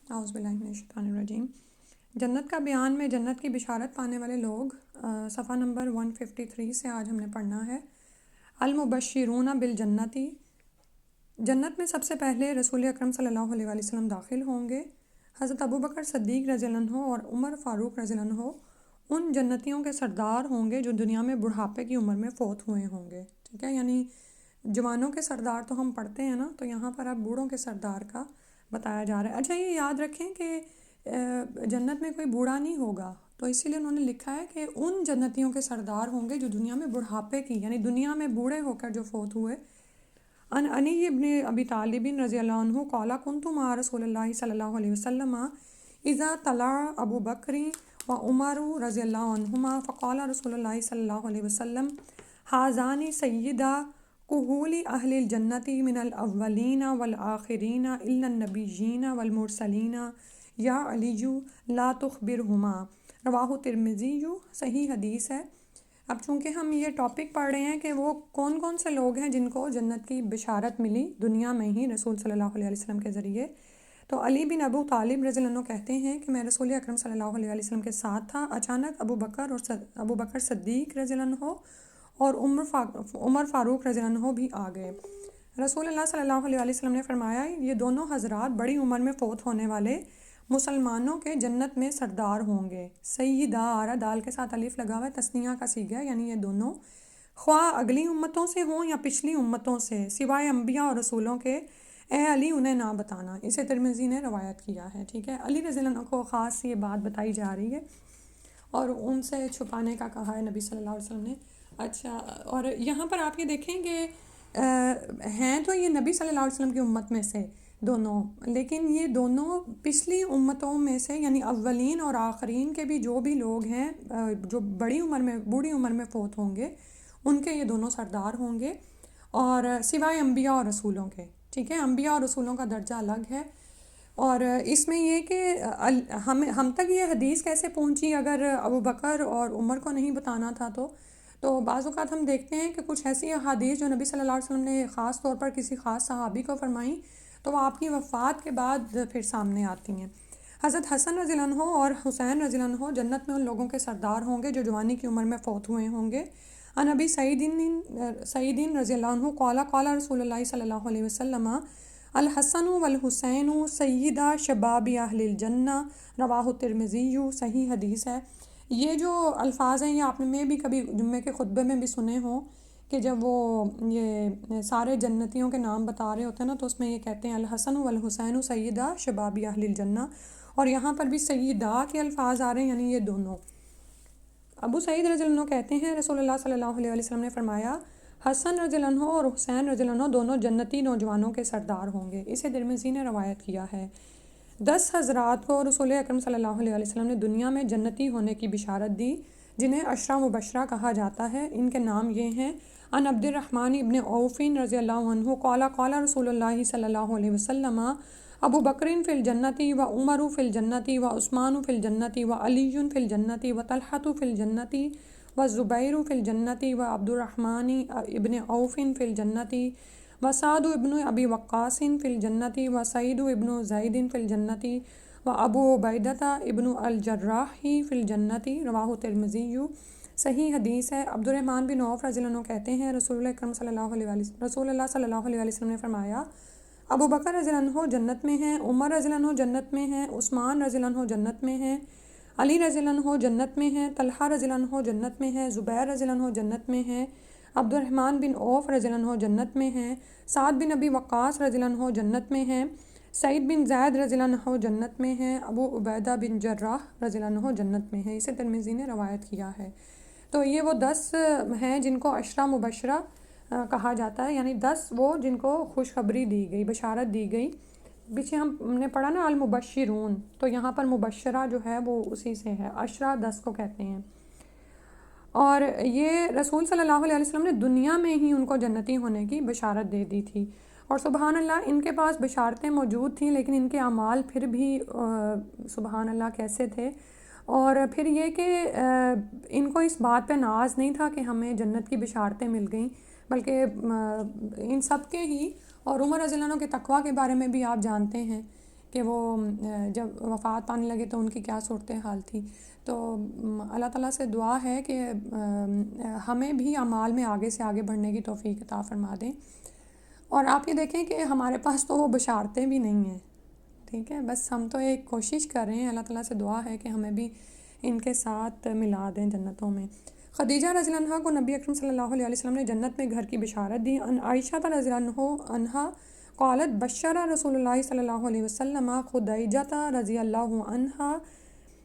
اعوذ باللہ من الشیطان الرجیم۔ جنت کا بیان میں جنت کی بشارت پانے والے لوگ، صفحہ نمبر 153 سے آج ہم نے پڑھنا ہے۔ المبشرون بالجنتی، جنت میں سب سے پہلے رسول اکرم صلی اللہ علیہ وآلہ وسلم داخل ہوں گے۔ حضرت ابوبکر صدیق رضی اللہ عنہ اور عمر فاروق رضی اللہ عنہ ان جنتیوں کے سردار ہوں گے جو دنیا میں بڑھاپے کی عمر میں فوت ہوئے ہوں گے، ٹھیک ہے۔ یعنی جوانوں کے سردار تو ہم پڑھتے ہیں نا، تو یہاں پر اب بوڑھوں کے سردار کا بتایا جا رہا ہے۔ اچھا، یہ یاد رکھیں کہ جنت میں کوئی بوڑھا نہیں ہوگا، تو اسی لیے انہوں نے لکھا ہے کہ ان جنتیوں کے سردار ہوں گے جو دنیا میں بڑھاپے کی، یعنی دنیا میں بوڑھے ہو کر جو فوت ہوئے۔ ان علی ابن ابی طالب رضی اللہ عنہ قال کنت مع رسول اللہ صلی اللہ علیہ وسلم اذا طلع ابو بکر و عمر رضی اللہ عنہما فقال رسول اللہ صلی اللہ علیہ وسلم ھذان سیدا کہول اہل الجنت من الاولین والآخرین الا النبیین والمرسلین یا علی لا تخبرہما، رواہ ترمذی، صحیح حدیث ہے۔ اب چونکہ ہم یہ ٹاپک پڑھ رہے ہیں کہ وہ کون کون سے لوگ ہیں جن کو جنت کی بشارت ملی دنیا میں ہی رسول صلی اللہ علیہ وسلم کے ذریعے، تو علی بن ابو طالب رضی اللہ عنہ کہتے ہیں کہ میں رسول اکرم صلی اللہ علیہ وسلم کے ساتھ تھا، اچانک ابو بکر صدیق رضی اللہ عنہ اور عمر فاروق رضی اللہ عنہ بھی آ گئے۔ رسول اللہ صلی اللہ علیہ وسلم نے فرمایا، یہ دونوں حضرات بڑی عمر میں فوت ہونے والے مسلمانوں کے جنت میں سردار ہوں گے۔ سیدہ آ رہا، دال کے ساتھ الف لگا ہوا ہے، تثنیہ کا صیغہ ہے، یعنی یہ دونوں خواہ اگلی امتوں سے ہوں یا پچھلی امتوں سے، سوائے انبیاء اور رسولوں کے، اے علی انہیں نہ بتانا۔ اسے ترمذی نے روایت کیا ہے، ٹھیک ہے۔ علی رضی اللہ عنہ کو خاص یہ بات بتائی جا رہی ہے اور ان سے چھپانے کا کہا ہے نبی صلی اللہ علیہ وسلم نے۔ اچھا، اور یہاں پر آپ یہ دیکھیں کہ ہیں تو یہ نبی صلی اللہ علیہ وسلم کی امت میں سے دونوں، لیکن یہ دونوں پچھلی امتوں میں سے، یعنی اولین اور آخرین کے بھی جو بھی لوگ ہیں جو بوڑھی عمر میں فوت ہوں گے، ان کے یہ دونوں سردار ہوں گے، اور سوائے انبیاء اور رسولوں کے، ٹھیک ہے۔ انبیاء اور رسولوں کا درجہ الگ ہے۔ اور اس میں یہ کہ ہم تک یہ حدیث کیسے پہنچی، اگر ابو بکر اور عمر کو نہیں بتانا تھا تو بعض اوقات ہم دیکھتے ہیں کہ کچھ ایسی احادیث جو نبی صلی اللہ علیہ وسلم نے خاص طور پر کسی خاص صحابی کو فرمائیں تو وہ آپ کی وفات کے بعد پھر سامنے آتی ہیں۔ حضرت حسن رضی اللہ عنہ اور حسین رضی اللہ عنہ جنت میں ان لوگوں کے سردار ہوں گے جو جوانی کی عمر میں فوت ہوئے ہوں گے۔ عن ابی سعید رضی اللہ عنہ قال قال رسول اللہ صلی اللہ علیہ وسلم الحسن والحسین سیدہ شباب اہل الجنہ، رواہ ترمذی، صحیح حدیث ہے۔ یہ جو الفاظ ہیں یہ آپ نے بھی کبھی جمعے کے خطبے میں بھی سنے ہوں کہ جب وہ یہ سارے جنتیوں کے نام بتا رہے ہوتے ہیں نا، تو اس میں یہ کہتے ہیں الحسن والحسین سیدہ شباب اہل الجنہ، اور یہاں پر بھی سیدہ کے الفاظ آ رہے ہیں، یعنی یہ دونوں۔ ابو سعید رضی اللہ عنہ کہتے ہیں رسول اللہ صلی اللہ علیہ وسلم نے فرمایا، حسن رضی اللہ عنہ اور حسین رضی اللہ عنہ دونوں جنتی نوجوانوں کے سردار ہوں گے۔ اسے ترمذی نے روایت کیا ہے۔ 10 حضرات کو رسول اکرم صلی اللہ علیہ وسلم نے دنیا میں جنتی ہونے کی بشارت دی، جنہیں عشرہ مبشرہ کہا جاتا ہے۔ ان کے نام یہ ہیں: عن عبد الرحمن ابن عوف رضی اللہ عنہ قال قال رسول اللہ صلی اللہ علیہ وسلم ابو بکر فی الجنتی و عمر فی الجنتی و عثمان فی الجنتی و علی فی الجنتی و طلحۃ فی الجنتی و زبیر فی الجنتی و عبد الرحمن ابن عوف فی الجنتی و سعد ابن ابی وقاص فی الجنتی و سعید ابن زید فی الجنتی و ابو عبیدہ ابن الجراح فی الجنتی، رواہ ترمذی، صحیح حدیث ہے۔ عبد الرحمن بن عوف رضی اللہ عنہ کہتے ہیں رسول اللہ صلی اللہ علیہ وسلم نے فرمایا، ابو بکر رضی اللہ عنہ جنت میں ہیں، عمر رضی اللہ عنہ جنت میں ہیں، عثمان رضی اللہ عنہ جنت میں ہیں، علی رضی اللہ عنہ جنت میں ہیں، طلحہ رضی اللہ عنہ جنت میں ہیں، زبیر رضی اللہ عنہ جنت میں ہیں، عبد الرحمن بن عوف رضی اللہ عنہ جنت میں ہیں، سعد بن ابی وقاص رضی اللہ عنہ جنت میں ہیں، سعید بن زید رضی اللہ عنہ جنت میں ہیں، ابو عبیدہ بن جراح رضی اللہ عنہ جنت میں ہیں۔ اسے ترمذی نے روایت کیا ہے۔ تو یہ وہ 10 ہیں جن کو عشرہ مبشرہ کہا جاتا ہے، یعنی 10 وہ جن کو خوشخبری دی گئی، بشارت دی گئی۔ پیچھے ہم نے پڑھا نا المبشرون، تو یہاں پر مبشرہ جو ہے وہ اسی سے ہے، عشرہ 10 کو کہتے ہیں۔ اور یہ رسول صلی اللہ علیہ وسلم نے دنیا میں ہی ان کو جنتی ہونے کی بشارت دے دی تھی، اور سبحان اللہ ان کے پاس بشارتیں موجود تھیں، لیکن ان کے اعمال پھر بھی سبحان اللہ کیسے تھے۔ اور پھر یہ کہ ان کو اس بات پہ ناز نہیں تھا کہ ہمیں جنت کی بشارتیں مل گئیں، بلکہ ان سب کے ہی، اور عمر رضی اللہ عنہ کے تقویٰ کے بارے میں بھی آپ جانتے ہیں کہ وہ جب وفات پانے لگے تو ان کی کیا صورتحال تھی۔ تو اللہ تعالیٰ سے دعا ہے کہ ہمیں بھی اعمال میں آگے سے آگے بڑھنے کی توفیق عطا فرما دیں۔ اور آپ یہ دیکھیں کہ ہمارے پاس تو وہ بشارتیں بھی نہیں ہیں، ٹھیک ہے، بس ہم تو ایک کوشش کر رہے ہیں۔ اللہ تعالیٰ سے دعا ہے کہ ہمیں بھی ان کے ساتھ ملا دیں جنتوں میں۔ خدیجہ رضی اللہ عنہا کو نبی اکرم صلی اللہ علیہ وسلم نے جنت میں گھر کی بشارت دی۔ ان عائشہ رضی اللہ عنہا قالت بشر رسول اللہ صلی اللہ علیہ وسلم خدیجہ رضی اللہ عنہا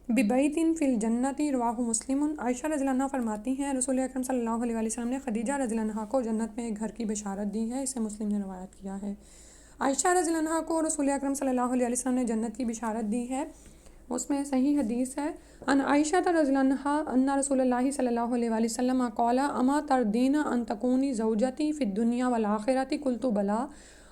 ببیت فی الجنت، رواہ مسلم۔ عائشہ رضی اللہ عنہ فرماتی ہیں رسول اکرم صلی اللہ علیہ وسلم نے خدیجہ رضی اللہ عنہ کو جنت میں ایک گھر کی بشارت دی ہے، اسے مسلم نے روایت کیا ہے۔ عائشہ رضی اللہ عنہ کو رسول اکرم صلی اللہ علیہ وسلم نے جنت کی بشارت دی ہے، اس میں صحیح حدیث ہے۔ ان عائشہ رضی اللہ عنہا ان رسول اللہ صلی اللہ علیہ وسلم قال اما تردین ان تکونی زوجتی فی الدنیا والآخرۃ قلت بلا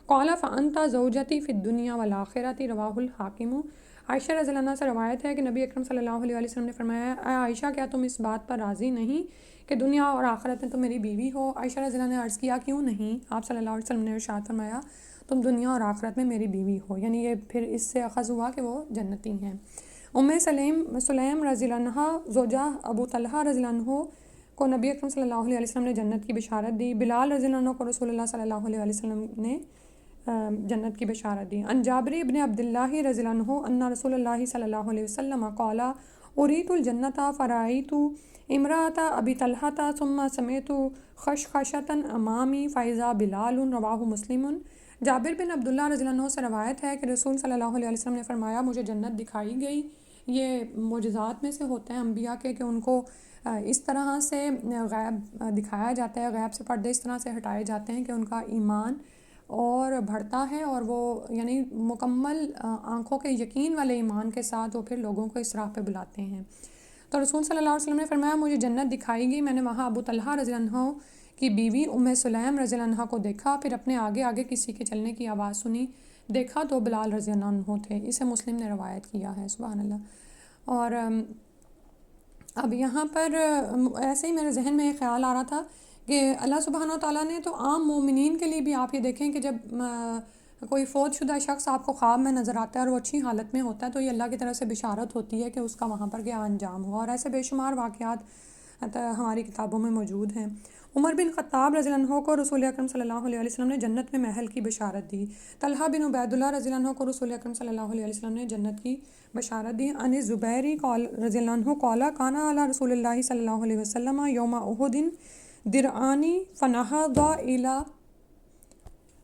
قال فانت زوجتی فی الدنیا والآخرۃ، رواہ الحاکم۔ عائشہ رضی اللہ عنہ سے روایت ہے کہ نبی اکرم صلی اللہ علیہ وسلم نے فرمایا، اے عائشہ کیا تم اس بات پر راضی نہیں کہ دنیا اور آخرت میں تم میری بیوی ہو؟ عائشہ رضی اللہ عنہ نے عرض کیا کیوں نہیں؟ آپ صلی اللہ علیہ وسلم نے ارشاد فرمایا تم دنیا اور آخرت میں میری بیوی ہو، یعنی یہ پھر اس سے اخذ ہوا کہ وہ جنتی ہیں۔ سلیم رضی اللہ عنہ زوجہ ابو طلحہ رضی اللہ عنہ کو نبی اکرم صلی اللہ علیہ وسلم نے جنت کی بشارت دی۔ بلال رضی اللہ عنہ کو رسول اللہ صلی اللہ علیہ وسلم نے جنت کی بشارت دی۔ ان جابر ابن عبداللہ رضی اللہ عنہ ان رسول اللہ صلی اللہ علیہ وسلم قال اریت الجنت فرأیت امرأۃ ابی طلحہ ثم سمعت خشخشۃ امامی فاذا بلال، رواہ مسلم۔ جابر بن عبداللہ رضی اللہ عنہ سے روایت ہے کہ رسول صلی اللہ علیہ وسلم نے فرمایا مجھے جنت دکھائی گئی۔ یہ معجزات میں سے ہوتے ہیں انبیاء کے کہ ان کو اس طرح سے غیب دکھایا جاتا ہے، غیب سے پردے اس طرح سے ہٹائے جاتے ہیں کہ ان کا ایمان اور بڑھتا ہے، اور وہ یعنی مکمل آنکھوں کے یقین والے ایمان کے ساتھ وہ پھر لوگوں کو اس راہ پہ بلاتے ہیں۔ تو رسول صلی اللہ علیہ وسلم نے فرمایا مجھے جنت دکھائی گئی، میں نے وہاں ابو طلحہ رضی اللہ عنہ کی بیوی ام سلیم رضی اللہ عنہ کو دیکھا، پھر اپنے آگے آگے کسی کے چلنے کی آواز سنی، دیکھا تو بلال رضی اللہ عنہ تھے، اسے مسلم نے روایت کیا ہے، سبحان اللہ۔ اور اب یہاں پر ایسے ہی میرے ذہن میں ایک خیال آ رہا تھا کہ اللہ سبحانہ وتعالیٰ نے تو عام مومنین کے لیے بھی، آپ یہ دیکھیں کہ جب کوئی فوت شدہ شخص آپ کو خواب میں نظر آتا ہے اور وہ اچھی حالت میں ہوتا ہے تو یہ اللہ کی طرف سے بشارت ہوتی ہے کہ اس کا وہاں پر کیا انجام ہوا، اور ایسے بے شمار واقعات ہماری کتابوں میں موجود ہیں۔ عمر بن خطاب رضی اللہ عنہ کو رسول اکرم صلی اللہ علیہ وسلم نے جنت میں محل کی بشارت دی۔ طلحہ بن عبید اللہ رضی اللہ عنہ کو رسول اکرم صلی اللہ علیہ وسلم نے جنت کی بشارت دی۔ ان زبیری رضی اللہ عنہ قال کان علی رسول اللہ صلی اللہ علیہ وسلم یوم احد درعانی فنہض الی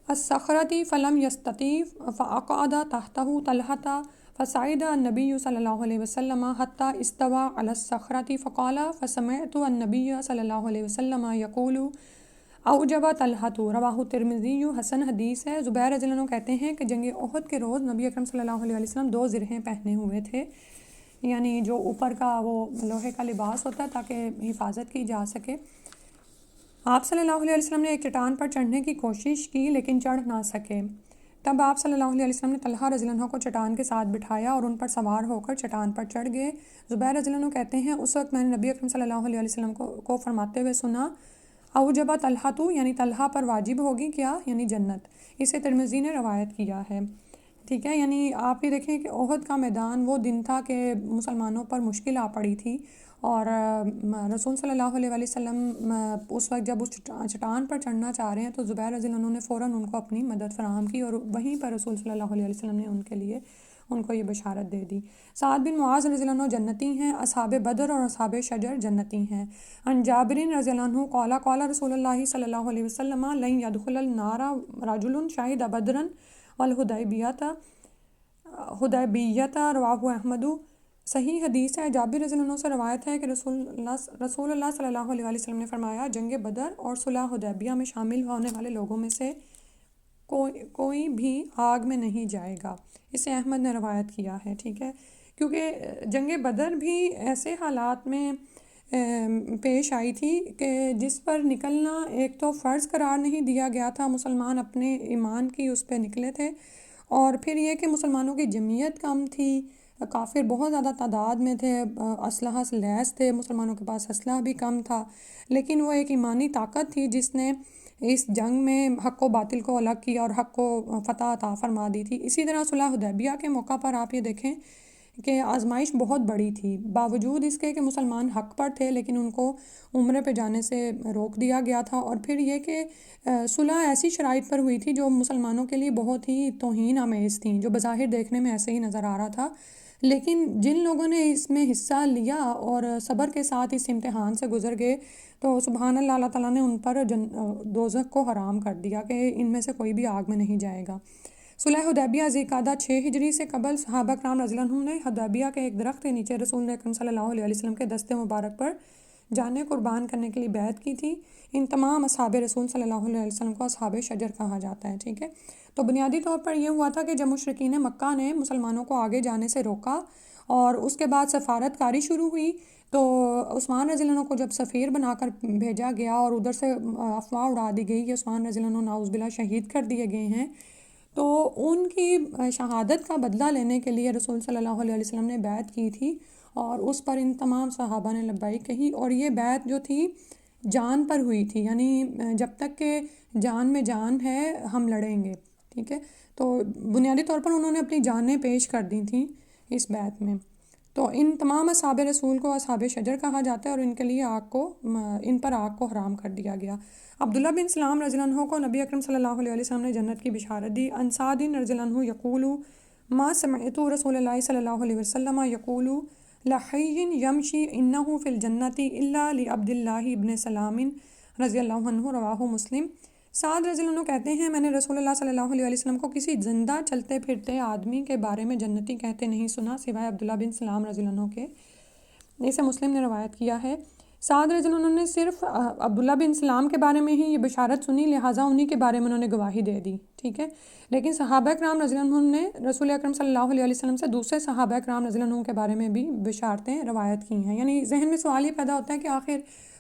الصخرۃ فلم یستطیع فاقعد تحتہ طلحہ فصعد النبی صلی اللہ علیہ وسلم حتی استوى علی الصخرۃ فقال فسمعت النبی صلی اللہ علیہ وسلم یقول اوجب طلحہ، رواہ ترمذی، حسن حدیث ہے۔ زبیر رضی اللہ عنہ کہتے ہیں کہ جنگ احد کے روز نبی اکرم صلی اللہ علیہ وسلم 2 زرہیں پہنے ہوئے تھے، یعنی جو اوپر کا وہ لوہے کا لباس ہوتا ہے تاکہ حفاظت کی جا سکے۔ آپ صلی اللہ علیہ وسلم نے ایک چٹان پر چڑھنے کی کوشش کی لیکن چڑھ نہ سکے، تب آپ صلی اللہ علیہ وسلم نے طلحہ رضی اللہ عنہ کو چٹان کے ساتھ بٹھایا اور ان پر سوار ہو کر چٹان پر چڑھ گئے۔ زبیر رضی اللہ عنہ کہتے ہیں اس وقت میں نے نبی اکرم صلی اللہ علیہ وسلم کو فرماتے ہوئے سنا اوجب طلحہ، یعنی طلحہ پر واجب ہوگی کیا، یعنی جنت۔ اسے ترمذی نے روایت کیا ہے، ٹھیک ہے۔ یعنی آپ یہ دیکھیں کہ احد کا میدان وہ دن تھا کہ مسلمانوں پر مشکل آ پڑی تھی، اور رسول صلی اللہ علیہ وسلم اس وقت جب اس چٹان پر چڑھنا چاہ رہے ہیں تو زبیر رضی اللہ عنہ نے فوراً ان کو اپنی مدد فراہم کی، اور وہیں پر رسول صلی اللہ علیہ وسلم نے ان کے لیے ان کو یہ بشارت دے دی۔ سعد بن معاذ رضی اللہ عنہ جنتی ہیں، اصحاب بدر اور اصحاب شجر جنتی ہیں۔ ان جابر رضی اللہ عنہ قال قال رسول اللہ صلی اللہ علیہ وسلم لن يدخل النار رجل شهد بدرا والحدیبیہ، رواہ احمد۔ صحیح حدیث ہے، جابر رضی اللہ عنہ سے روایت ہے کہ رسول اللہ صلی اللہ علیہ وسلم نے فرمایا جنگ بدر اور صلح حدیبیہ میں شامل ہونے والے لوگوں میں سے کوئی بھی آگ میں نہیں جائے گا، اسے احمد نے روایت کیا ہے، ٹھیک ہے۔ کیونکہ جنگ بدر بھی ایسے حالات میں پیش آئی تھی کہ جس پر نکلنا ایک تو فرض قرار نہیں دیا گیا تھا، مسلمان اپنے ایمان کی اس پہ نکلے تھے، اور پھر یہ کہ مسلمانوں کی جمعیت کم تھی، کافر بہت زیادہ تعداد میں تھے، اسلحہ سے لیس تھے، مسلمانوں کے پاس اسلحہ بھی کم تھا، لیکن وہ ایک ایمانی طاقت تھی جس نے اس جنگ میں حق و باطل کو الگ کیا اور حق کو فتح عطا فرما دی تھی۔ اسی طرح صلح حدیبیہ کے موقع پر آپ یہ دیکھیں کہ آزمائش بہت بڑی تھی، باوجود اس کے کہ مسلمان حق پر تھے لیکن ان کو عمرے پہ جانے سے روک دیا گیا تھا۔ اور پھر یہ کہ صلح ایسی شرائط پر ہوئی تھی جو مسلمانوں کے لیے بہت ہی توہین آمیز تھیں، جو بظاہر دیکھنے میں ایسے ہی نظر آ رہا تھا، لیکن جن لوگوں نے اس میں حصہ لیا اور صبر کے ساتھ اس امتحان سے گزر گئے تو سبحان اللہ، اللہ تعالیٰ نے ان پر دوزخ کو حرام کر دیا کہ ان میں سے کوئی بھی آگ میں نہیں جائے گا۔ صلح حدیبیہ ذی القعدہ 6 ہجری سے قبل صحابہ کرام رضی اللہ عنہم نے حدیبیہ کے ایک درخت کے نیچے رسول اکرم صلی اللہ علیہ وسلم کے دست مبارک پر جانیں قربان کرنے کے لیے بیعت کی تھی۔ ان تمام اصحاب رسول صلی اللہ علیہ وسلم کو اصحاب شجر کہا جاتا ہے، ٹھیک ہے۔ تو بنیادی طور پر یہ ہوا تھا کہ جب مشرکین مکہ نے مسلمانوں کو آگے جانے سے روکا اور اس کے بعد سفارت کاری شروع ہوئی تو عثمان رضی اللہ عنہ کو جب سفیر بنا کر بھیجا گیا اور ادھر سے افواہ اڑا دی گئی کہ عثمان رضی اللہ عنہ نعوذ باللہ شہید کر دیے گئے ہیں، تو ان کی شہادت کا بدلہ لینے کے لیے رسول صلی اللہ علیہ وسلم نے بیعت کی تھی اور اس پر ان تمام صحابہ نے لبیک کہی، اور یہ بیعت جو تھی جان پر ہوئی تھی، یعنی جب تک کہ جان میں جان ہے ہم لڑیں گے، ٹھیک ہے۔ تو بنیادی طور پر انہوں نے اپنی جانیں پیش کر دی تھیں اس بیعت میں۔ تو ان تمام اصحاب رسول کو اصحاب شجر کہا جاتا ہے اور ان کے لیے ان پر آگ کو حرام کر دیا گیا۔ عبداللہ بن سلام رضی اللہ عنہ کو نبی اکرم صلی اللہ علیہ وسلم نے جنت کی بشارت دی۔ عن سعد رضی اللہ عنہ یقول ما سمعت رسول اللہ صلی اللہ علیہ وسلم یقول لحی یمشی انہ فی الجنت الا لعبد اللہ ابن سلام رضی اللہ عنہ، رواہ مسلم۔ سعد رضی اللہ عنہ کہتے ہیں میں نے رسول اللہ صلی اللہ علیہ وسلم کو کسی زندہ چلتے پھرتے آدمی کے بارے میں جنتی کہتے نہیں سنا سوائے عبداللہ بن سلام رضی اللہ عنہ کے۔ اسے مسلم نے روایت کیا ہے۔ سعد رضی اللہ عنہ نے صرف عبداللہ بن سلام کے بارے میں ہی یہ بشارت سنی، لہٰذا انہی کے بارے میں انہوں نے گواہی دے دی، ٹھیک ہے۔ لیکن صحابہ کرام رضی اللہ عنہ نے رسول اکرم صلی اللہ علیہ وسلم سے دوسرے صحابہ کرام رضی اللہ عنہ کے بارے میں بھی بشارتیں روایت کی ہیں، یعنی ذہن میں سوال یہ پیدا ہوتا ہے کہ آخر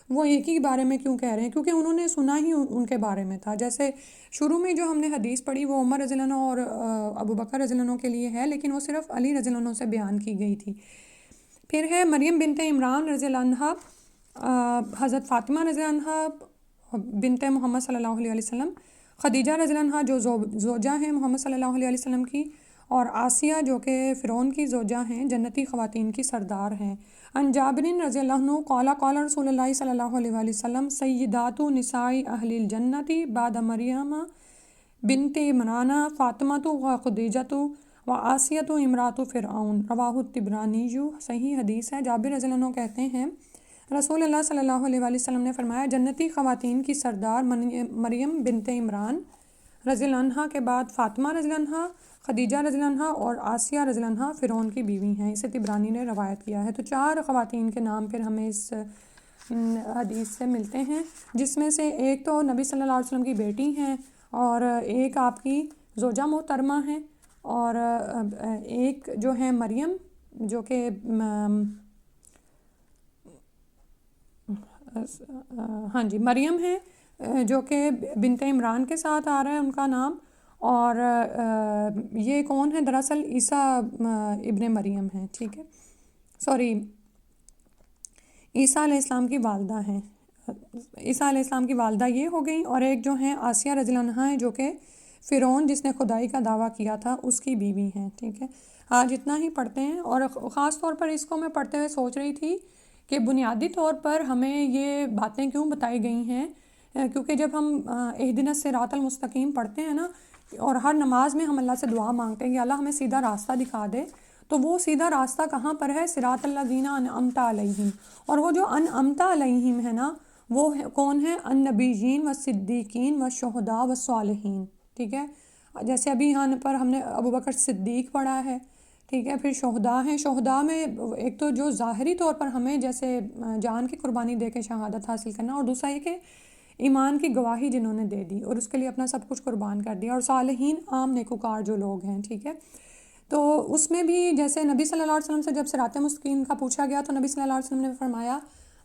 وہ ایک ہی بارے میں کیوں کہہ رہے ہیں، کیونکہ انہوں نے سنا ہی ان کے بارے میں تھا۔ جیسے شروع میں جو ہم نے حدیث پڑھی وہ عمر رضی اللہ عنہ اور ابو بکر رضی اللہ عنہ کے لیے ہے، لیکن وہ صرف علی رضی اللہ عنہ سے بیان کی گئی تھی۔ پھر ہے مریم بنت عمران رضی اللہ عنہ، حضرت فاطمہ رضی اللہ عنہ بنت محمد صلی اللہ علیہ وسلم، خدیجہ رضی اللہ عنہ جو زوجہ ہیں محمد صلی اللہ علیہ وسلم کی، اور آسیہ جو کہ فرعون کی زوجہ ہیں، جنتی خواتین کی سردار ہیں۔ عن جابر رضی اللہ عنہ قال قال رسول اللہ صلی اللہ علیہ وسلم سیدات نساء اہل الجنت بعد مریم بنت عمران فاطمۃ و خدیجۃ و آسیۃ امرات فرعون، رواہ الطبرانی، صحیح حدیث ہے۔ جابر رضی اللہ عنہ کہتے ہیں رسول اللہ صلی اللہ علیہ وسلم نے فرمایا جنتی خواتین کی سردار مریم بنت عمران رضی اللہ عنہ کے بعد فاطمہ رضی اللہ عنہ، خدیجہ رضی اللہ عنہ اور آسیہ رضی اللہ عنہ فرعون کی بیوی ہیں، اسے طبرانی نے روایت کیا ہے۔ تو 4 خواتین کے نام پھر ہمیں اس حدیث سے ملتے ہیں، جس میں سے ایک تو نبی صلی اللہ علیہ وسلم کی بیٹی ہیں اور ایک آپ کی زوجہ محترمہ ہیں، اور ایک جو ہے مریم جو کہ مریم ہے جو کہ بنت عمران کے ساتھ آ رہا ہے ان کا نام، اور یہ کون ہے دراصل عیسیٰ ابن مریم ہیں، ٹھیک ہے، سوری عیسیٰ علیہ السلام کی والدہ ہیں، عیسیٰ علیہ السلام کی والدہ یہ ہو گئی، اور ایک جو ہیں آسیہ رضی اللہ عنہ ہے جو کہ فرعون جس نے خدائی کا دعویٰ کیا تھا اس کی بیوی ہیں، ٹھیک ہے۔ آج اتنا ہی پڑھتے ہیں، اور خاص طور پر اس کو میں پڑھتے ہوئے سوچ رہی تھی کہ بنیادی طور پر ہمیں یہ باتیں کیوں بتائی گئی ہیں، کیونکہ جب ہم اہدنا الصراط المستقیم پڑھتے ہیں نا، اور ہر نماز میں ہم اللہ سے دعا مانگتے ہیں کہ اللہ ہمیں سیدھا راستہ دکھا دے، تو وہ سیدھا راستہ کہاں پر ہے؟ صراط الذین انعمت علیہم، اور وہ جو انعمت علیہم ہے نا وہ کون ہے؟ النبیین والصدیقین والشہداء والصالحین، ٹھیک ہے۔ جیسے ابھی یہاں پر ہم نے ابو بکر صدیق پڑھا ہے، ٹھیک ہے، پھر شہداء ہیں۔ شہداء میں ایک تو جو ظاہری طور پر ہمیں جیسے جان کی قربانی دے کے شہادت حاصل کرنا، اور دوسرا یہ کہ ایمان کی گواہی جنہوں نے دے دی اور اس کے لیے اپنا سب کچھ قربان کر دیا، اور صالحین عام نیکوکار جو لوگ ہیں، ٹھیک ہے۔ تو اس میں بھی جیسے نبی صلی اللہ علیہ وسلم سے جب صراط مستقیم کا پوچھا گیا تو نبی صلی اللہ علیہ وسلم نے فرمایا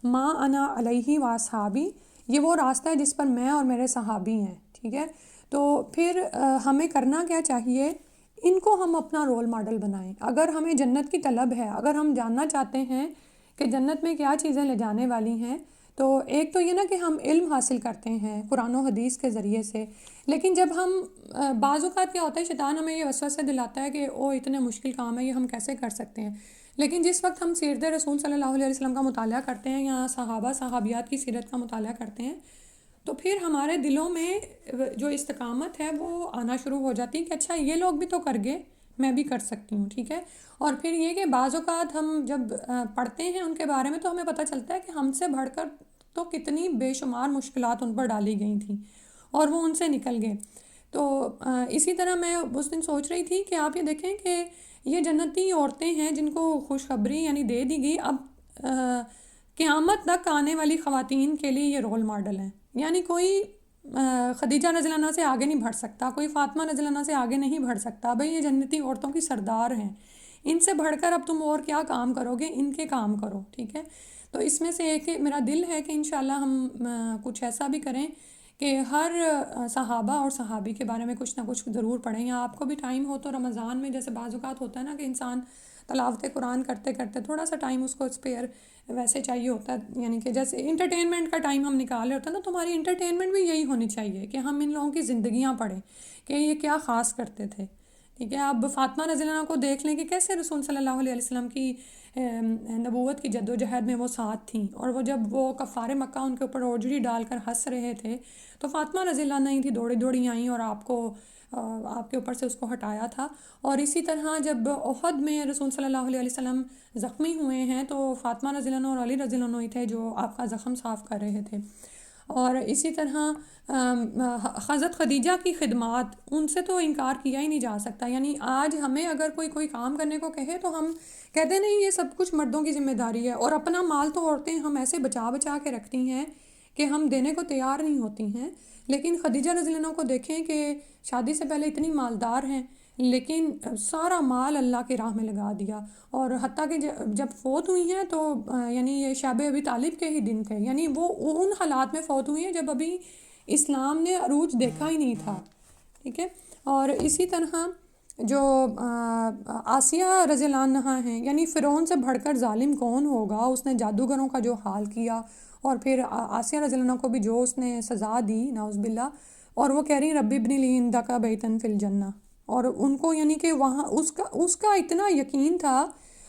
ما انا علیہ و اصحابی، یہ وہ راستہ ہے جس پر میں اور میرے صحابی ہیں، ٹھیک ہے۔ تو پھر ہمیں کرنا کیا چاہیے؟ ان کو ہم اپنا رول ماڈل بنائیں۔ اگر ہمیں جنت کی طلب ہے، اگر ہم جاننا چاہتے ہیں کہ جنت میں کیا چیزیں لے جانے والی ہیں، تو ایک تو یہ نا کہ ہم علم حاصل کرتے ہیں قرآن و حدیث کے ذریعے سے، لیکن جب ہم بعض اوقات کیا ہوتا ہے شیطان ہمیں یہ وسوسہ دلاتا ہے کہ او اتنے مشکل کام ہے، یہ ہم کیسے کر سکتے ہیں. لیکن جس وقت ہم سیرت رسول صلی اللہ علیہ وسلم کا مطالعہ کرتے ہیں یا صحابہ صحابیات کی سیرت کا مطالعہ کرتے ہیں، تو پھر ہمارے دلوں میں جو استقامت ہے وہ آنا شروع ہو جاتی ہے کہ اچھا یہ لوگ بھی تو کر گئے، میں بھی کر سکتی ہوں. ٹھیک ہے. اور پھر یہ کہ بعض اوقات ہم جب پڑھتے ہیں ان کے بارے میں تو ہمیں پتہ چلتا ہے کہ ہم سے بڑھ کر تو کتنی بے شمار مشکلات ان پر ڈالی گئی تھیں اور وہ ان سے نکل گئے. تو اسی طرح میں اس دن سوچ رہی تھی کہ آپ یہ دیکھیں کہ یہ جنتی عورتیں ہیں جن کو خوشخبری یعنی دے دی گئی، اب قیامت تک آنے والی خواتین کے لیے یہ رول ماڈل ہیں. یعنی کوئی خدیجہ رضی اللہ عنہ سے آگے نہیں بڑھ سکتا، کوئی فاطمہ رضی اللہ عنہ سے آگے نہیں بڑھ سکتا. بھئی یہ جنتی عورتوں کی سردار ہیں، ان سے بڑھ کر اب تم اور کیا کام کرو گے، ان کے کام کرو. ٹھیک ہے. تو اس میں سے ایک میرا دل ہے کہ انشاءاللہ ہم کچھ ایسا بھی کریں کہ ہر صحابہ اور صحابی کے بارے میں کچھ نہ کچھ ضرور پڑھیں. یا آپ کو بھی ٹائم ہو تو رمضان میں جیسے بعض اوقات ہوتا ہے نا کہ انسان تلاوت قرآن کرتے کرتے تھوڑا سا ٹائم اس کو اسپیئر ویسے چاہیے ہوتا ہے، یعنی کہ جیسے انٹرٹینمنٹ کا ٹائم ہم نکال رہے ہوتا ہے نا، تو ہماری انٹرٹینمنٹ بھی یہی ہونی چاہیے کہ ہم ان لوگوں کی زندگیاں پڑھیں کہ یہ کیا خاص کرتے تھے. ٹھیک ہے. اب فاطمہ رضی اللہ عنہ کو دیکھ لیں کہ کیسے رسول صلی اللہ علیہ وسلم کی نبوت کی جد و جہد میں وہ ساتھ تھیں، اور وہ جب وہ کفار مکہ ان کے اوپر اوجڑی ڈال کر ہنس رہے تھے تو فاطمہ رضی اللہ عنہ نہیں تھی، دوڑی دوڑی آئیں اور آپ کے اوپر سے اس کو ہٹایا تھا. اور اسی طرح جب احد میں رسول صلی اللہ علیہ وسلم زخمی ہوئے ہیں تو فاطمہ رضی اللہ عنہ اور علی رضی اللہ عنہ ہی تھے جو آپ کا زخم صاف کر رہے تھے. اور اسی طرح حضرت خدیجہ کی خدمات، ان سے تو انکار کیا ہی نہیں جا سکتا. یعنی آج ہمیں اگر کوئی کام کرنے کو کہے تو ہم کہتے نہیں یہ سب کچھ مردوں کی ذمہ داری ہے، اور اپنا مال تو عورتیں ہم ایسے بچا بچا کے رکھتی ہیں کہ ہم دینے کو تیار نہیں ہوتی ہیں. لیکن خدیجہ رضی اللہ عنہ کو دیکھیں کہ شادی سے پہلے اتنی مالدار ہیں لیکن سارا مال اللہ کی راہ میں لگا دیا. اور حتیٰ کہ جب فوت ہوئی ہیں تو یعنی یہ شب ابی طالب کے ہی دن تھے، یعنی وہ ان حالات میں فوت ہوئی ہیں جب ابھی اسلام نے عروج دیکھا ہی نہیں تھا. ٹھیک ہے. اور اسی طرح جو آسیہ رضی اللہ عنہا ہیں، یعنی فرعون سے بڑھ کر ظالم کون ہوگا، اس نے جادوگروں کا جو حال کیا، اور پھر آسیہ رضی اللہ عنہ کو بھی جو اس نے سزا دی نعوذ باللہ، اور وہ کہہ رہی ربی ابنی لی عندک بیتن فی الجنہ، اور ان کو یعنی کہ وہاں اس کا اتنا یقین تھا.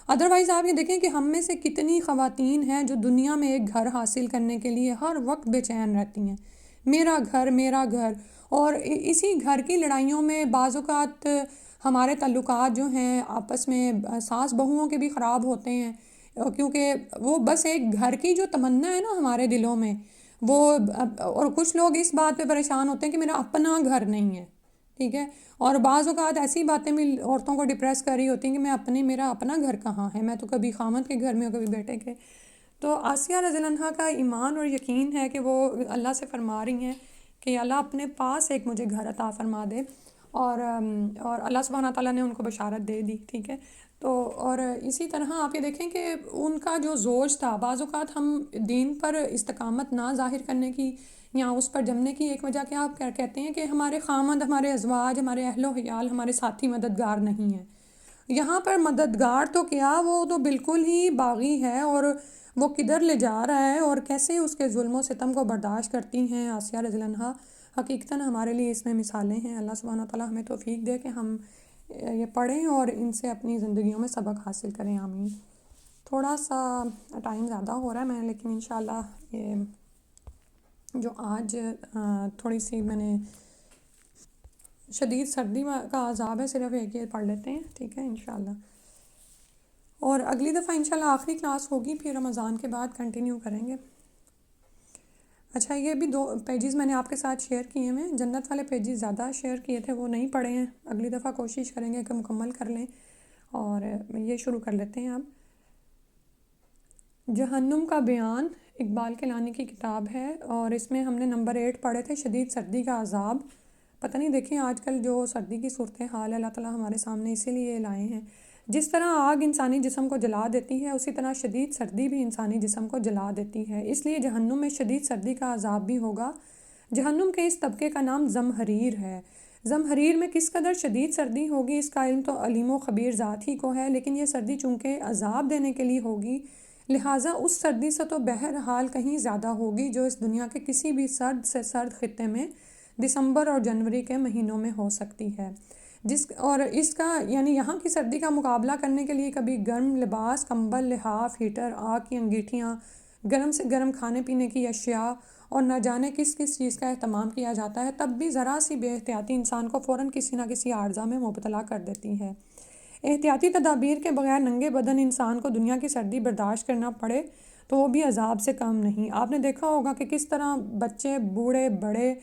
ادروائز آپ یہ دیکھیں کہ ہم میں سے کتنی خواتین ہیں جو دنیا میں ایک گھر حاصل کرنے کے لیے ہر وقت بے چین رہتی ہیں، میرا گھر میرا گھر. اور اسی گھر کی لڑائیوں میں بعض اوقات ہمارے تعلقات جو ہیں آپس میں ساس بہوؤں کے بھی خراب ہوتے ہیں، کیونکہ وہ بس ایک گھر کی جو تمنا ہے نا ہمارے دلوں میں وہ، اور کچھ لوگ اس بات پہ پریشان ہوتے ہیں کہ میرا اپنا گھر نہیں ہے. ٹھیک ہے. اور بعض اوقات ایسی باتیں بھی عورتوں کو ڈپریس کر رہی ہوتی ہیں کہ میرا اپنا گھر کہاں ہے، میں تو کبھی خامد کے گھر میں ہوں کبھی بیٹے کے. تو آسیہ رضی اللہ عنہا کا ایمان اور یقین ہے کہ وہ اللہ سے فرما رہی ہیں کہ اللہ اپنے پاس ایک مجھے گھر عطا فرما دے، اور اللہ سبحانہ تعالیٰ نے ان کو بشارت دے دی. ٹھیک ہے. تو اور اسی طرح آپ یہ دیکھیں کہ ان کا جو زوج تھا، بعض اوقات ہم دین پر استقامت نہ ظاہر کرنے کی یا اس پر جمنے کی ایک وجہ کیا آپ کہتے ہیں کہ ہمارے خامند، ہمارے ازواج، ہمارے اہل و عیال، ہمارے ساتھی مددگار نہیں ہیں. یہاں پر مددگار تو کیا، وہ تو بالکل ہی باغی ہے، اور وہ کدھر لے جا رہا ہے اور کیسے اس کے ظلم و ستم کو برداشت کرتی ہیں آسیہ رضی اللہ عنہا. حقیقتاً ہمارے لیے اس میں مثالیں ہیں. اللہ سبحانہ تعالیٰ ہمیں توفیق دے کہ ہم یہ پڑھیں اور ان سے اپنی زندگیوں میں سبق حاصل کریں. آمین. تھوڑا سا ٹائم زیادہ ہو رہا ہے میں، لیکن انشاءاللہ یہ جو آج تھوڑی سی میں نے شدید سردی کا عذاب ہے، صرف ایک یہ پڑھ لیتے ہیں. ٹھیک ہے انشاءاللہ. اور اگلی دفعہ انشاءاللہ آخری کلاس ہوگی، پھر رمضان کے بعد کنٹینیو کریں گے. اچھا، یہ بھی 2 پیجز میں نے آپ کے ساتھ شیئر کیے ہیں. جنت والے پیجز زیادہ شیئر کیے تھے، وہ نہیں پڑھے ہیں. اگلی دفعہ کوشش کریں گے کہ مکمل کر لیں. اور یہ شروع کر لیتے ہیں اب. جہنم کا بیان اقبال کیلانی کی کتاب ہے، اور اس میں ہم نے نمبر 8 پڑھے تھے، شدید سردی کا عذاب. پتہ نہیں دیکھیں آج کل جو سردی کی صورتحال اللہ تعالیٰ ہمارے سامنے اسی لیے لائے ہیں. جس طرح آگ انسانی جسم کو جلا دیتی ہے، اسی طرح شدید سردی بھی انسانی جسم کو جلا دیتی ہے. اس لیے جہنم میں شدید سردی کا عذاب بھی ہوگا. جہنم کے اس طبقے کا نام زمہریر ہے. زمہریر میں کس قدر شدید سردی ہوگی اس کا علم تو علیم و خبیر ذات ہی کو ہے، لیکن یہ سردی چونکہ عذاب دینے کے لیے ہوگی، لہٰذا اس سردی سے تو بہرحال کہیں زیادہ ہوگی جو اس دنیا کے کسی بھی سرد سے سرد خطے میں دسمبر اور جنوری کے مہینوں میں ہو سکتی ہے، اور اس کا یعنی یہاں کی سردی کا مقابلہ کرنے کے لیے کبھی گرم لباس، کمبل، لحاف، ہیٹر، آگ کی انگیٹھیاں، گرم سے گرم کھانے پینے کی اشیاء اور نہ جانے کس کس چیز کا اہتمام کیا جاتا ہے، تب بھی ذرا سی بے احتیاطی انسان کو فوراً کسی نہ کسی عارضہ میں مبتلا کر دیتی ہے۔ احتیاطی تدابیر کے بغیر ننگے بدن انسان کو دنیا کی سردی برداشت کرنا پڑے تو وہ بھی عذاب سے کم نہیں۔ آپ نے دیکھا ہوگا کہ کس طرح بچے، بوڑھے، بڑے،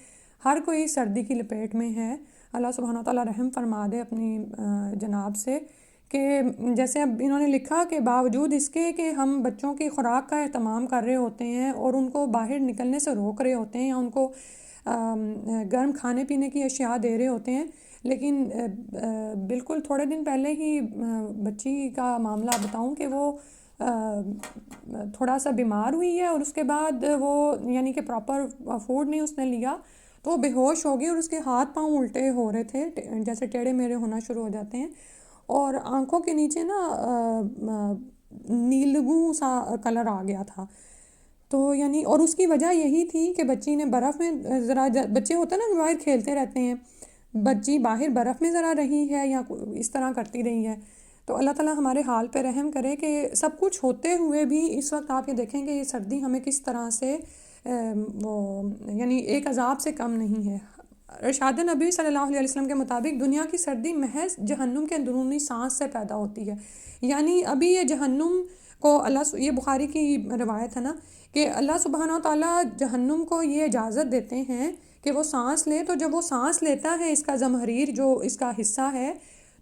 ہر کوئی سردی کی لپیٹ میں ہے۔ اللہ سبحانہ تعالیٰ رحم فرما دے اپنی جناب سے، کہ جیسے اب انہوں نے لکھا کہ باوجود اس کے کہ ہم بچوں کی خوراک کا اہتمام کر رہے ہوتے ہیں اور ان کو باہر نکلنے سے روک رہے ہوتے ہیں یا ان کو گرم کھانے پینے کی اشیاء دے رہے ہوتے ہیں، لیکن بالکل تھوڑے دن پہلے ہی بچی کا معاملہ بتاؤں کہ وہ تھوڑا سا بیمار ہوئی ہے اور اس کے بعد وہ یعنی کہ پراپر فوڈ نہیں اس نے لیا تو وہ بے ہوش ہو گئی اور اس کے ہاتھ پاؤں الٹے ہو رہے تھے، جیسے ٹیڑھے میڑھے ہونا شروع ہو جاتے ہیں، اور آنکھوں کے نیچے نا نیلگوں سا کلر آ گیا تھا۔ تو یعنی اور اس کی وجہ یہی تھی کہ بچی نے برف میں ذرا، بچے ہوتے ہیں نا باہر کھیلتے رہتے ہیں، بچی باہر برف میں ذرا رہی ہے یا اس طرح کرتی رہی ہے، تو اللہ تعالیٰ ہمارے حال پہ رحم کرے کہ سب کچھ ہوتے ہوئے بھی اس وقت آپ یہ دیکھیں کہ یہ سردی ہمیں کس طرح سے وہ یعنی ایک عذاب سے کم نہیں ہے۔ ارشاد نبی صلی اللہ علیہ وسلم کے مطابق دنیا کی سردی محض جہنم کے اندرونی سانس سے پیدا ہوتی ہے، یعنی ابھی یہ جہنم کو یہ بخاری کی روایت ہے نا کہ اللہ سبحانہ تعالیٰ جہنم کو یہ اجازت دیتے ہیں کہ وہ سانس لے، تو جب وہ سانس لیتا ہے اس کا زمہریر جو اس کا حصہ ہے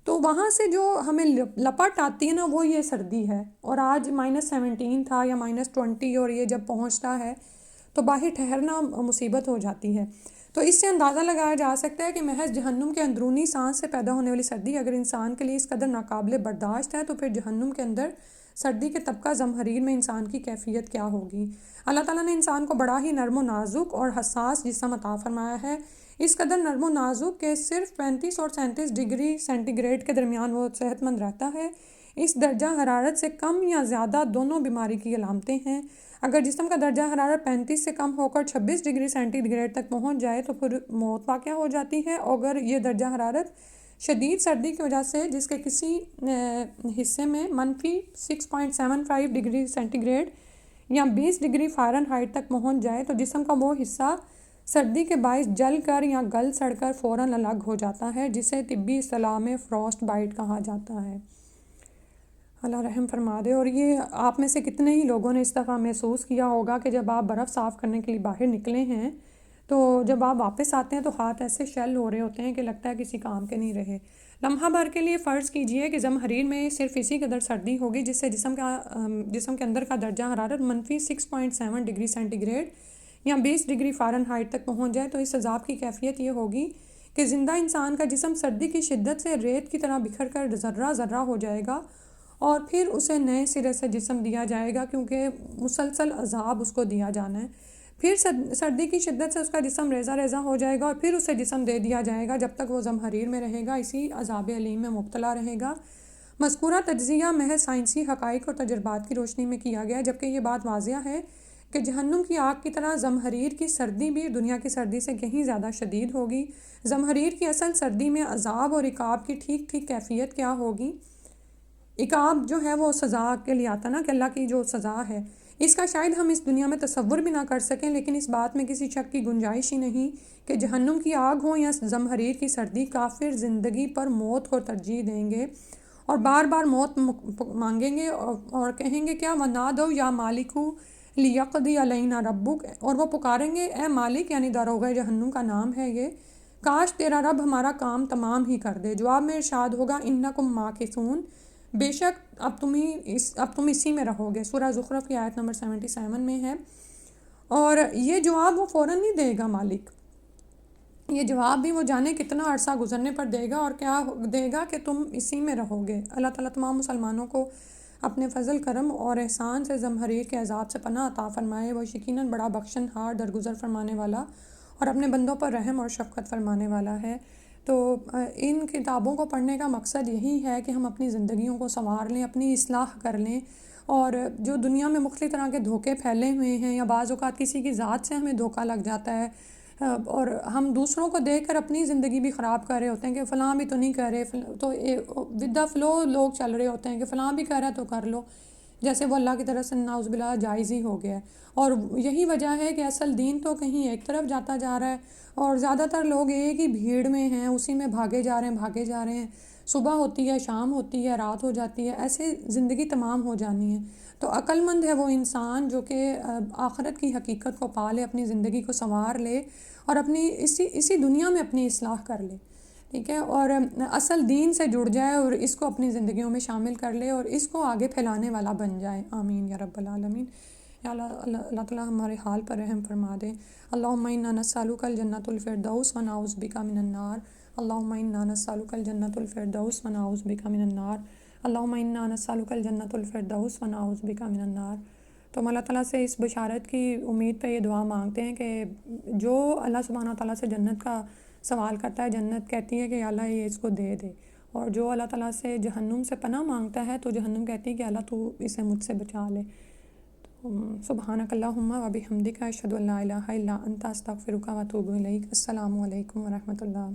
تو وہاں سے جو ہمیں لپٹ آتی ہے نا وہ یہ سردی ہے، اور آج -17 تھا یا -20، اور یہ جب پہنچتا ہے تو باہر ٹھہرنا مصیبت ہو جاتی ہے۔ تو اس سے اندازہ لگایا جا سکتا ہے کہ محض جہنم کے اندرونی سانس سے پیدا ہونے والی سردی اگر انسان کے لیے اس قدر ناقابل برداشت ہے تو پھر جہنم کے اندر سردی کے طبقہ زمہریر میں انسان کی کیفیت کیا ہوگی۔ اللہ تعالیٰ نے انسان کو بڑا ہی نرم و نازک اور حساس جسم عطا فرمایا ہے، اس قدر نرم و نازک کہ صرف 35 اور 37 ڈگری سینٹی گریڈ کے درمیان وہ صحت مند رہتا ہے۔ اس درجہ حرارت سے کم یا زیادہ دونوں بیماری کی علامتیں ہیں۔ اگر جسم کا درجہ حرارت 35 سے کم ہو کر 26 ڈگری سینٹی گریڈ تک پہنچ جائے تو پھر موت واقع ہو جاتی ہے، اگر یہ درجہ حرارت شدید سردی کی وجہ سے جس کے کسی حصے میں -6.75 ڈگری سینٹی گریڈ یا 20 ڈگری فارن ہائٹ تک پہنچ جائے تو جسم کا وہ حصہ سردی کے باعث جل کر یا گل سڑ کر فوراً الگ ہو جاتا ہے، جسے طبی اصطلاح میں فروسٹ بائٹ کہا جاتا ہے۔ اللہ رحم فرما دے۔ اور یہ آپ میں سے کتنے ہی لوگوں نے اس دفعہ محسوس کیا ہوگا کہ جب آپ برف صاف کرنے کے لیے باہر نکلے ہیں تو جب آپ واپس آتے ہیں تو ہاتھ ایسے شیل ہو رہے ہوتے ہیں کہ لگتا ہے کسی کام کے نہیں رہے۔ لمحہ بھر کے لیے فرض کیجئے کہ زمہریر میں صرف اسی قدر سردی ہوگی جس سے جسم کے اندر کا درجہ حرارت -6.7 ڈگری سینٹی گریڈ یا 20 ڈگری فارن ہائٹ تک پہنچ جائے، تو اس عذاب کی کیفیت یہ ہوگی کہ زندہ انسان کا جسم سردی کی شدت سے ریت کی طرح بکھر کر ذرہ ذرہ ہو جائے گا، اور پھر اسے نئے سرے سے جسم دیا جائے گا کیونکہ مسلسل عذاب اس کو دیا جانا ہے۔ پھر سردی کی شدت سے اس کا جسم ریزہ ریزہ ہو جائے گا اور پھر اسے جسم دے دیا جائے گا جب تک وہ زمہریر میں رہے گا، اسی عذاب علیم میں مبتلا رہے گا۔ مذکورہ تجزیہ محض سائنسی حقائق اور تجربات کی روشنی میں کیا گیا، جبکہ یہ بات واضح ہے کہ جہنم کی آگ کی طرح زمہریر کی سردی بھی دنیا کی سردی سے کہیں زیادہ شدید ہوگی۔ زمہریر کی اصل سردی میں عذاب اور عقاب کی ٹھیک ٹھیک کیفیت کیا ہوگی؟ عقاب جو ہے وہ سزا کے لیے آتا نا کہ اللہ کی جو سزا ہے، اس کا شاید ہم اس دنیا میں تصور بھی نہ کر سکیں، لیکن اس بات میں کسی شک کی گنجائش ہی نہیں کہ جہنم کی آگ ہو یا زمہریر کی سردی، کافر زندگی پر موت کو ترجیح دیں گے اور بار بار موت مانگیں گے اور کہیں گے کیا وَنَادَوْا یا مالکو لیقضی علینا ربک، اور وہ پکاریں گے اے مالک، یعنی داروغہ جہنم کا نام ہے یہ، کاش تیرا رب ہمارا کام تمام ہی کر دے۔ جواب میں ارشاد ہوگا انکم ماکثون، بے شک اب تم اسی میں رہو گے۔ سورہ زخرف کی آیت نمبر 77 میں ہے، اور یہ جواب وہ فوراً نہیں دے گا مالک، یہ جواب بھی وہ جانے کتنا عرصہ گزرنے پر دے گا، اور کیا دے گا کہ تم اسی میں رہو گے۔ اللہ تعالیٰ تمام مسلمانوں کو اپنے فضل کرم اور احسان سے زمہریر کے عذاب سے پناہ عطا فرمائے۔ وہ یقیناً بڑا بخشن ہار درگزر فرمانے والا اور اپنے بندوں پر رحم اور شفقت فرمانے والا ہے۔ تو ان کتابوں کو پڑھنے کا مقصد یہی ہے کہ ہم اپنی زندگیوں کو سنوار لیں، اپنی اصلاح کر لیں، اور جو دنیا میں مختلف طرح کے دھوکے پھیلے ہوئے ہیں، یا بعض اوقات کسی کی ذات سے ہمیں دھوکا لگ جاتا ہے، اور ہم دوسروں کو دیکھ کر اپنی زندگی بھی خراب کر رہے ہوتے ہیں کہ فلاں بھی تو نہیں کر رہے، تو ود دا فلو لوگ چل رہے ہوتے ہیں کہ فلاں بھی کر رہا ہے تو کر لو، جیسے وہ اللہ کی طرف سے نعوذ باللہ جائز ہی ہو گیا ہے۔ اور یہی وجہ ہے کہ اصل دین تو کہیں ایک طرف جاتا جا رہا ہے، اور زیادہ تر لوگ ایک ہی بھیڑ میں ہیں، اسی میں بھاگے جا رہے ہیں، صبح ہوتی ہے، شام ہوتی ہے، رات ہو جاتی ہے، ایسے زندگی تمام ہو جانی ہے۔ تو عقل مند ہے وہ انسان جو کہ آخرت کی حقیقت کو پا لے، اپنی زندگی کو سنوار لے، اور اپنی اسی دنیا میں اپنی اصلاح کر لے، ٹھیک ہے، اور اصل دین سے جڑ جائے اور اس کو اپنی زندگیوں میں شامل کر لے اور اس کو آگے پھیلانے والا بن جائے۔ آمین یا رب العالمین۔ یا اللہ تعالیٰ ہمارے حال پر رحم فرما دے۔ اللہم انا نسألک الجنۃ الفردوس ونعوذ بک من النار۔ اللہم انا نسألک الجنۃ الفردوس ونعوذ بک من النار۔ اللہم انا نسألک الجنۃ الفردوس ونعوذ بک من النار۔ تو ہم اللہ تعالیٰ سے اس بشارت کی امید پہ یہ دعا مانگتے ہیں کہ جو اللہ سبحانہ تعالیٰ سے جنت کا سوال کرتا ہے، جنت کہتی ہے کہ یا اللہ یہ اس کو دے دے، اور جو اللہ تعالیٰ سے جہنم سے پناہ مانگتا ہے تو جہنم کہتی ہے کہ اللہ تو اسے مجھ سے بچا لے۔ سبحانک اللہم و بحمدک اشہد ان لا الہ الا انت استغفرک و اتوب الیک۔ السلام علیکم ورحمۃ اللہ۔